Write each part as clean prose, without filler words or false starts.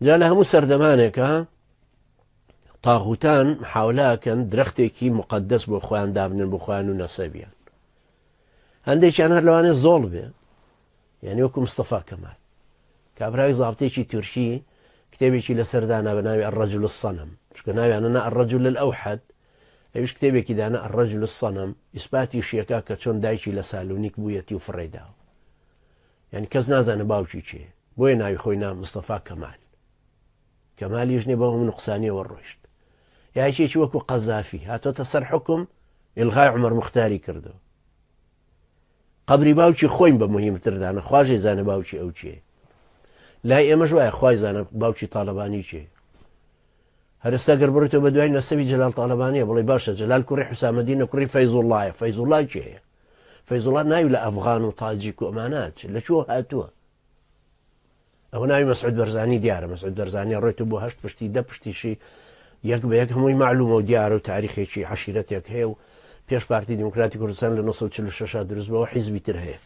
جا لە هەموو سەردەمانێکە تاغوتان محاولاکەن درەختێکی مقدس بۆ خۆیان دابنن بۆ خۆیان و نەسەبیان. هەندێکیان هەر لەوانێ زۆڵ بێ، یعنی وەکو مستەفا کەمال کابراوی زابطێکی تورکی کتێبێکی لەسەردانا بە ناوی الرجل الصنم، چکە ناویانەنا الرجل الأوحد، ئەویش کتێبێکی دانا الرجل الصنم، ئیسپاتی شیەکە کە چۆن دایکی لە سالونیک بوویەتی و فڕێداوە، یعنی کەس نازانە باوکی چێ، بۆیە ناوی خۆی نا مستەفا کەمال. کەمالیش نیە بە هەموو نوقسانیەوە ڕۆیشت. یاکێکی وەکو قەزافی هاتۆتە سەر حکم ئیلغای عومەر موختاری کردەوە. قەبری باوکی خۆین بە مهمتردانە، خواژێ زانە باوکی ئەو چێ. لای ئێمەش وایە خوای زانە باوکی تاالبانی چێ. هەرستا گەر بڕێتەوە بە دوای نەسەبی جەلال تاالبانیە بڵێ باشە جەلال کوڕی حوسامەدینە کوڕی فەیزوڵڵایە، فەیزوڵڵای چێە؟ فەیزوڵڵا ناوی لە ئەفغان و تاجیک و ئەمانات لەکوێ هاتووە؟ ئەوە ناوی مەسعود بەرزانی دیارە. مەسعود بەرزانی ڕێتو بۆ 8 پشتی 10 پشتیشی یەک بە یەک هەمووی معلومە و دیارە و تاریخێکی عەشیرەتێک هەیە و پێش پارتی دیموکراتی کوردستان لە 1946 دروست بەوە حیزبی تر هەیە.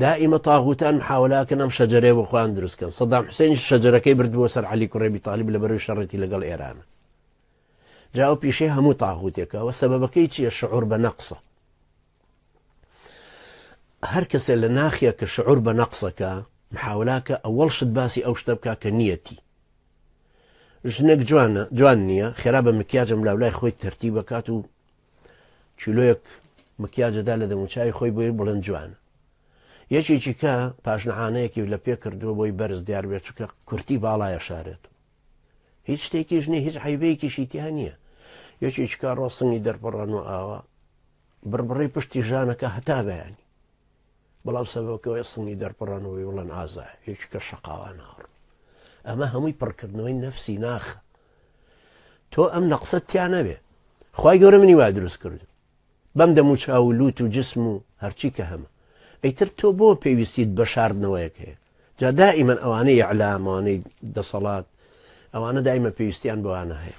دائیمە تاغوتان محاولاکەن ئەم شەجەرەیە بۆ خۆیان دروستکەن. سەدام حوسێنیش شەجەرەکەی بردبووە سەر عەلی کوڕی ئەبی تاڵیب لەبەرەوەی شەڕێتی لەگەڵ ئێرانە. جا ئەو پیشەی هەموو تاغوتێکەوە سەبەبەکەی چییە؟ شعور بە نەقسە. هەر کەسێ لە ناخیە کە شعور بە نەقسەکە محاولاکە ئەوەڵ شت باسی ئەو شتە بکا کە نیەتی. ژنێک جوان نییە، خێرا بە مکیاجم لاولای خۆی تەرتیب بکات و چیلۆیەک مکیاجەدا لە دەموچای خۆی بۆی بڵند جوانە. یەکێکی کە پاشنەعانەیەکی لە پێ کردووە بۆی بەرز دیار بێت چکە کورتی باڵایە شارێت. هیچ شتێکیش نیە، هیچ عیبەیەکیشی تیا نییە. یەکێکی کا ڕۆسنگی دەرپەڕەن و ئاوا بڕبڕی پشتی ژانەکە هەتا بەیانی، بەڵام سەبەبەکەوەی سنگی دەرپەڕانەوەی وڵەن ئازایە، یەکی کە شەقاوان هاڕ. ئەمە هەمووی پڕکردنەوەی نەفسی ناخە. تۆ ئەم نەقسەت تیا نەبێ. خوای گەورە منی وا دروست کردو بەم دەموچاو و لوت و جسم و هەرچی کە هەمە. ئەیتر تۆ بۆ پێویستیت بە شاردنەوەیەک هەیە؟ جا دائیمەن ئەوانەی ئەعلام، ئەوانەی دەسەڵات، ئەوانە دائیمە پێویستیان بەوانە هەیە.